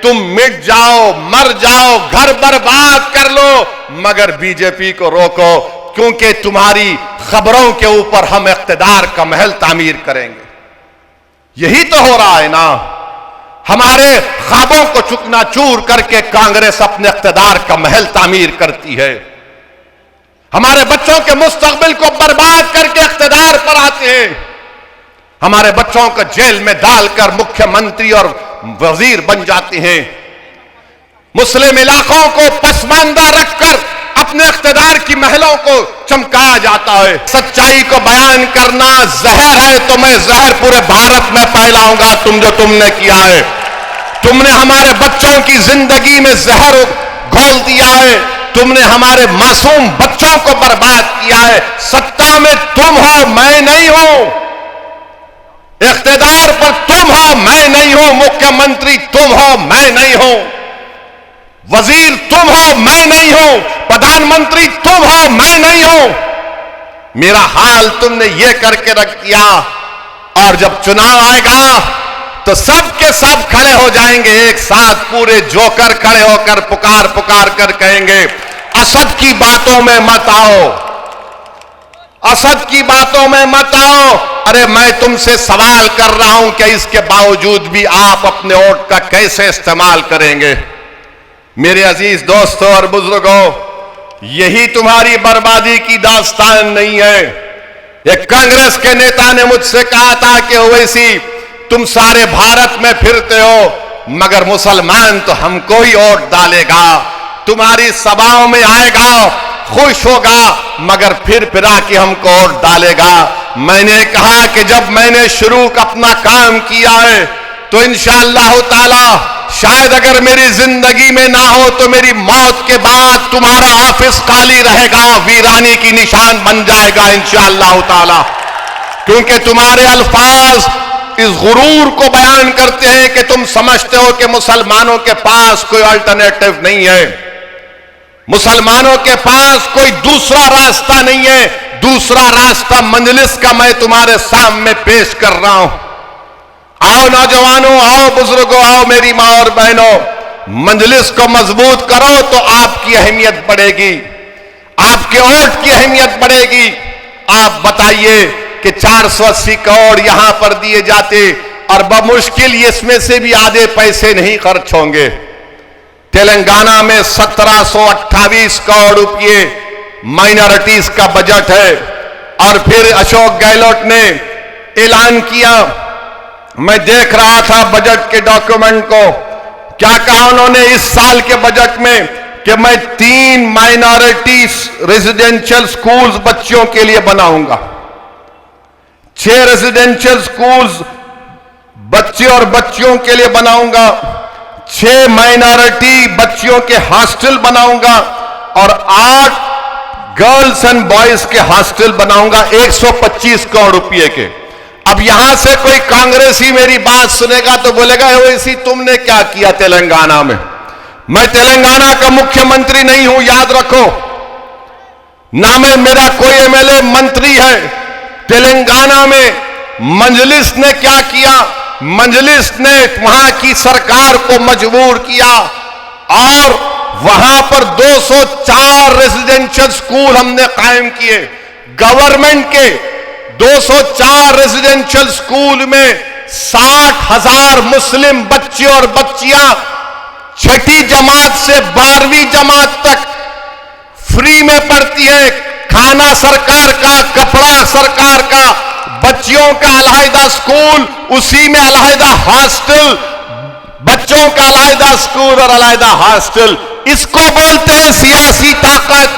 तुम मिट जाओ, मर जाओ, घर बर्बाद कर लो, मगर बीजेपी को रोको, क्योंकि तुम्हारी खबरों के ऊपर हम इख्तिदार का महल तामीर करेंगे। यही तो हो रहा है ना। हमारे ख्वाबों को चूकनाचूर करके कांग्रेस अपने इख्तिदार का महल तामीर करती है। हमारे बच्चों के मुस्तकबिल को बर्बाद करके इख्तिदार पर आते हैं। हमारे बच्चों को जेल में डालकर मुख्यमंत्री और वजीर बन जाते हैं। मुस्लिम इलाकों को पसमानदा रखकर अपने इख्तिदार की महलों को चमकाया जाता है। सच्चाई को बयान करना जहर है, तो मैं जहर पूरे भारत में फैलाऊंगा। जो तुमने किया है, तुमने हमारे बच्चों की जिंदगी में जहर घोल दिया है। तुमने हमारे मासूम बच्चों को बर्बाद किया है। सत्ता में तुम हो, मैं नहीं हूं। इख्तिदार पर तुम हो, मैं नहीं हूं। मुख्यमंत्री तुम हो, मैं नहीं हूं। वजीर तुम हो, मैं नहीं हूं। प्रधानमंत्री तुम हो, मैं नहीं हूं। मेरा हाल तुमने ये करके रख दिया। और जब चुनाव आएगा तो सब के सब खड़े हो जाएंगे एक साथ, पूरे जोकर खड़े होकर पुकार पुकार कर कहेंगे, असद की बातों में मत आओ, असद की बातों में मत आओ। अरे मैं तुमसे सवाल कर रहा हूं कि इसके बावजूद भी आप अपने वोट का कैसे इस्तेमाल करेंगे? मेरे अजीज दोस्तों और बुजुर्गों, यही तुम्हारी बर्बादी की दास्तान नहीं है। एक कांग्रेस के नेता ने मुझसे कहा था कि ओवैसी, तुम सारे भारत में फिरते हो, मगर मुसलमान तो हमको ही वोट डालेगा, तुम्हारी सभाओं में आएगा, खुश होगा, मगर फिर फिरा के हमको वोट डालेगा। मैंने कहा कि जब मैंने शुरू अपना काम किया है तो इंशाअल्लाह ताला शायद अगर मेरी जिंदगी में ना हो तो मेरी मौत के बाद तुम्हारा ऑफिस खाली रहेगा, वीरानी की निशान बन जाएगा इंशाअल्लाह ताला। क्योंकि तुम्हारे अल्फाज इस गुरूर को बयान करते हैं कि तुम समझते हो कि मुसलमानों के पास कोई अल्टरनेटिव नहीं है, मुसलमानों के पास कोई दूसरा रास्ता नहीं है। दूसरा रास्ता मजलिस का मैं तुम्हारे सामने पेश कर रहा हूं। आओ नौजवानों, आओ बुजुर्गों, आओ मेरी मां और बहनों, मजलिस को मजबूत करो तो आपकी अहमियत बढ़ेगी, आपके वोट की अहमियत बढ़ेगी। आप बताइए कि 480 करोड़ यहां पर दिए जाते और बमुश्किल इसमें से भी आधे पैसे नहीं खर्च होंगे। तेलंगाना में 1728 करोड़ रुपये माइनॉरिटीज का बजट है। और फिर अशोक गहलोत ने ऐलान किया, मैं देख रहा था बजट के डॉक्यूमेंट को, क्या कहा उन्होंने इस साल के बजट में कि मैं 3 माइनॉरिटी रेजिडेंशियल स्कूल्स बच्चियों के लिए बनाऊंगा, 6 रेजिडेंशियल स्कूल्स बच्चे और बच्चियों के लिए बनाऊंगा, 6 माइनॉरिटी बच्चियों के हॉस्टल बनाऊंगा और 8 गर्ल्स एंड बॉयज के हॉस्टल बनाऊंगा 125 करोड़ रुपए के। अब यहां से कोई कांग्रेसी मेरी बात सुनेगा तो बोलेगा, ओवैसी तुमने क्या किया तेलंगाना में? मैं तेलंगाना का मुख्यमंत्री नहीं हूं, याद रखो, ना मैं मेरा कोई एमएलए मंत्री है। तेलंगाना में मजलिस ने क्या किया? मजलिस ने वहां की सरकार को मजबूर किया और वहां पर 204 रेजिडेंशियल स्कूल हमने कायम किए। गवर्नमेंट के 204 रेजिडेंशियल स्कूल में 60,000 मुस्लिम बच्चे और बच्चियां 6ठी जमात से 12वीं जमात तक फ्री में पढ़ती है। खाना सरकार का, कपड़ा सरकार का, बच्चियों का अलहदा स्कूल, उसी में अलहदा हॉस्टल, बच्चों का अलहदा स्कूल और अलहदा हॉस्टल। इसको बोलते हैं सियासी ताकत,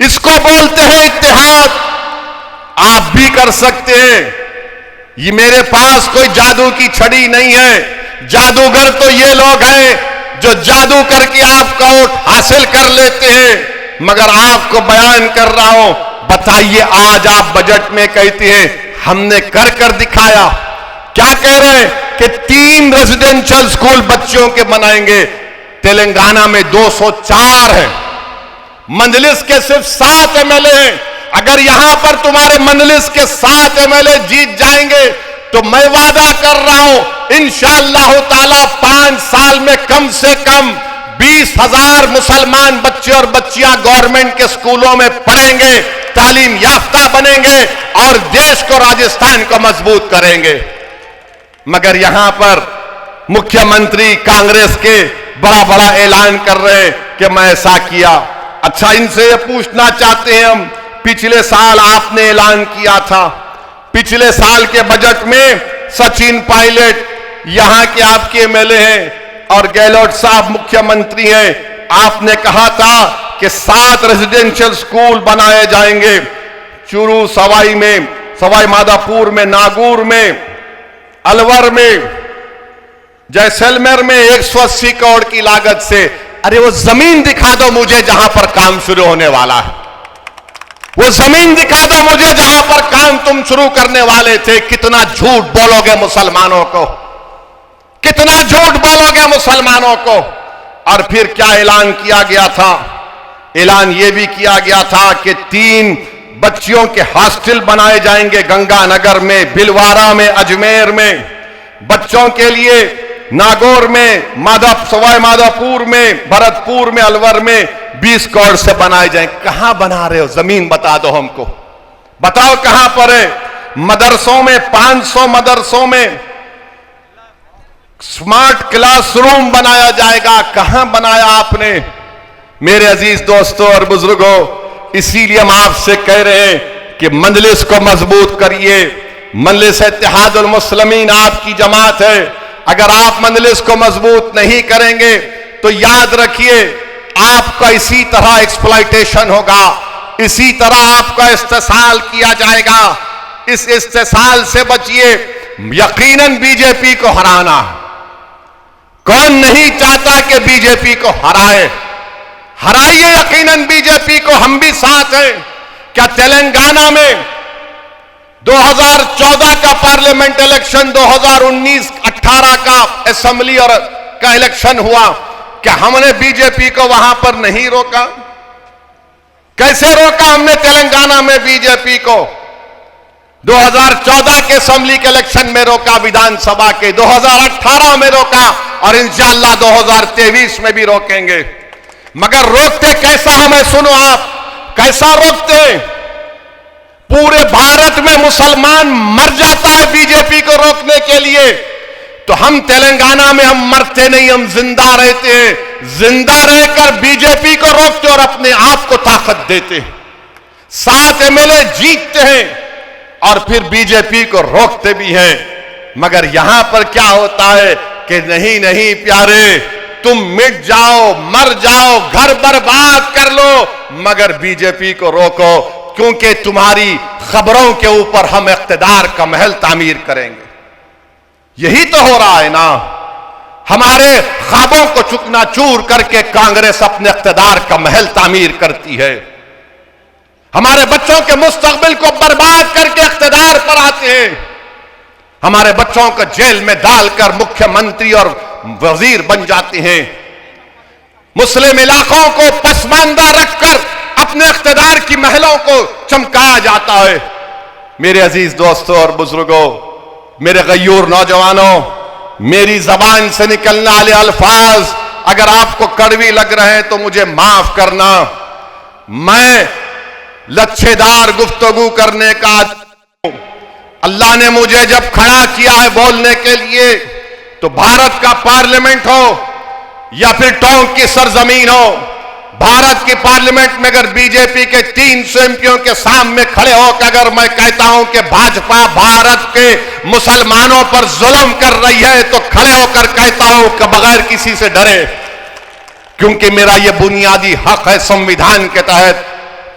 इसको बोलते हैं इत्तेहाद। आप भी कर सकते हैं। ये मेरे पास कोई जादू की छड़ी नहीं है। जादूगर तो ये लोग हैं जो जादू करके आपका वोट हासिल कर लेते हैं। मगर आपको बयान कर रहा हूं, बताइए आज आप बजट में कहते हैं हमने कर कर दिखाया। क्या कह रहे हैं कि 3 रेजिडेंशियल स्कूल बच्चियों के बनाएंगे। तेलंगाना में 204 है, मजलिस के सिर्फ 7 एमएलए हैं। अगर यहां पर तुम्हारे मजलिस के 7 एमएलए जीत जाएंगे तो मैं वादा कर रहा हूं इंशाअल्लाह ताला 5 साल में कम से कम 20,000 मुसलमान बच्चे और बच्चियां गवर्नमेंट के स्कूलों में पढ़ेंगे, तालीम याफ्ता बनेंगे और देश को, राजस्थान को मजबूत करेंगे। मगर यहां पर मुख्यमंत्री कांग्रेस के बड़ा बड़ा ऐलान कर रहे हैं कि मैं ऐसा किया। अच्छा, इनसे ये पूछना चाहते हैं हम, पिछले साल आपने ऐलान किया था, पिछले साल के बजट में सचिन पायलट यहां के आपके एमएलए हैं और गहलोत साहब मुख्यमंत्री हैं, आपने कहा था कि 7 रेजिडेंशियल स्कूल बनाए जाएंगे चूरू, सवाई में, सवाई माधोपुर में, नागौर में, अलवर में, जैसलमेर में 180 करोड़ की लागत से। अरे वो जमीन दिखा दो मुझे जहां पर काम शुरू होने वाला है, वो जमीन दिखा दो मुझे जहां पर काम तुम शुरू करने वाले थे। कितना झूठ बोलोगे मुसलमानों को, कितना झूठ बोलोगे मुसलमानों को। और फिर क्या ऐलान किया गया था? ऐलान यह भी किया गया था कि 3 बच्चियों के हॉस्टल बनाए जाएंगे गंगानगर में, भिलवाड़ा में, अजमेर में, बच्चों के लिए नागौर में, सवाई माधोपुर में, भरतपुर में, अलवर में 20 करोड़ से बनाए जाए। कहां बना रहे हो? जमीन बता दो हमको, बताओ कहां पर है। मदरसों में 500 मदरसों में स्मार्ट क्लासरूम बनाया जाएगा। कहां बनाया आपने? मेरे अजीज दोस्तों और बुजुर्गों, इसीलिए हम आपसे कह रहे हैं कि मजलिस को मजबूत करिए। मजलिस इत्तेहादुल मुस्लिमीन आपकी जमात है। अगर आप मजलिस को मजबूत नहीं करेंगे तो याद रखिए आपका इसी तरह एक्सप्लॉयटेशन होगा, इसी तरह आपका इस्तेसाल किया जाएगा। इस इस्तेसाल से बचिए। यकीनन बीजेपी को हराना, कौन नहीं चाहता कि बीजेपी को हराए? हराइए यकीनन बीजेपी को, हम भी साथ हैं। क्या तेलंगाना में 2014 का पार्लियामेंट इलेक्शन, 2019-18 का असेंबली और का इलेक्शन हुआ, क्या हमने बीजेपी को वहां पर नहीं रोका? कैसे रोका हमने तेलंगाना में बीजेपी को? 2014 के असेंबली के इलेक्शन में रोका, विधानसभा के 2018 में रोका और इंशाअल्लाह 2023 में भी रोकेंगे। मगर रोकते कैसा हमें सुनो आप, कैसा रोकते? पूरे भारत में मुसलमान मर जाता है बीजेपी को रोकने के लिए, तो हम तेलंगाना में हम मरते नहीं, हम जिंदा रहते हैं। जिंदा रहकर बीजेपी को रोकते और अपने आप को ताकत देते। 7 एमएलए जीतते हैं और फिर बीजेपी को रोकते भी हैं। मगर यहां पर क्या होता है कि नहीं नहीं प्यारे, तुम मिट जाओ, मर जाओ, घर बर्बाद कर लो, मगर बीजेपी को रोको, क्योंकि तुम्हारी खबरों के ऊपर हम इख्तिदार का महल तामीर करेंगे। यही तो हो रहा है ना। हमारे ख्वाबों को चूकनाचूर करके कांग्रेस अपने इख्तिदार का महल तामीर करती है। हमारे बच्चों के मुस्तकबिल को बर्बाद करके इख्तिदार पर आते हैं। हमारे बच्चों को जेल में डालकर मुख्यमंत्री और वजीर बन जाते हैं। मुस्लिम इलाकों को पसमानदा रखकर अपने इख्तिदार की महलों को चमकाया जाता है। मेरे अजीज दोस्तों और बुजुर्गों, मेरे गयूर नौजवानों, मेरी जबान से निकलने वाले अल्फाज अगर आपको कड़वी लग रहे हैं तो मुझे माफ करना। मैं लच्छेदार गुफ्तगू करने का, अल्लाह ने मुझे जब खड़ा किया है बोलने के लिए, तो भारत का पार्लियामेंट हो या फिर टोंक की सरजमीन हो, भारत की पार्लियामेंट में अगर बीजेपी के 300 एमपियों के सामने खड़े होकर अगर मैं कहता हूं कि भाजपा भारत के मुसलमानों पर जुल्म कर रही है, तो खड़े होकर कहता हूं कि बगैर किसी से डरे, क्योंकि मेरा यह बुनियादी हक है संविधान के तहत